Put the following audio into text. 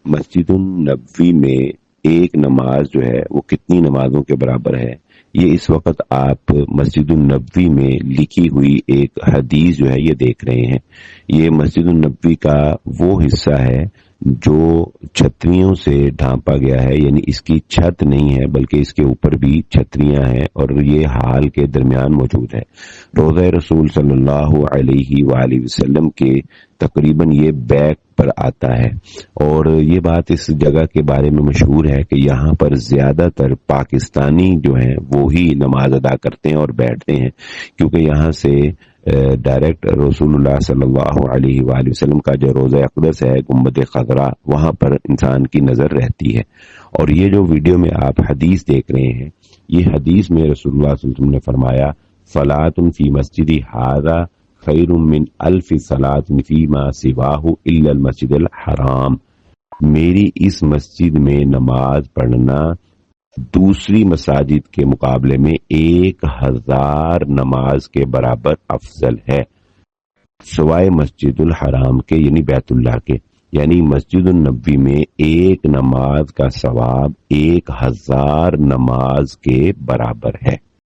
مسجد النبوی میں ایک نماز جو ہے وہ کتنی نمازوں کے برابر ہے، یہ اس وقت آپ مسجد النبوی میں لکھی ہوئی ایک حدیث جو ہے یہ دیکھ رہے ہیں۔ یہ مسجد النبوی کا وہ حصہ ہے جو چھتریوں سے ڈھانپا گیا ہے، یعنی اس کی چھت نہیں ہے بلکہ اس کے اوپر بھی چھتریاں ہیں اور یہ حال کے درمیان موجود ہے۔ روضہ رسول صلی اللہ علیہ وآلہ وسلم کے تقریباً یہ بیک پر آتا ہے، اور یہ بات اس جگہ کے بارے میں مشہور ہے کہ یہاں پر زیادہ تر پاکستانی جو ہیں وہی نماز ادا کرتے ہیں اور بیٹھتے ہیں، کیونکہ یہاں سے ڈائریکٹ رسول اللہ صلی اللہ علیہ وآلہ وسلم کا جو روضہ اقدس ہے گنبد خضرا، وہاں پر انسان کی نظر رہتی ہے۔ اور یہ جو ویڈیو میں آپ حدیث دیکھ رہے ہیں، یہ حدیث میں رسول اللہ صلی اللہ علیہ وسلم نے فرمایا صلاۃ فی مسجدی ھذا خیر من الف صلاۃ فیما سواہ الا المسجد الحرام، میری اس مسجد میں نماز پڑھنا دوسری مساجد کے مقابلے میں 1000 نماز کے برابر افضل ہے، سوائے مسجد الحرام کے یعنی بیت اللہ کے۔ یعنی مسجد النبوی میں ایک نماز کا ثواب 1000 نماز کے برابر ہے۔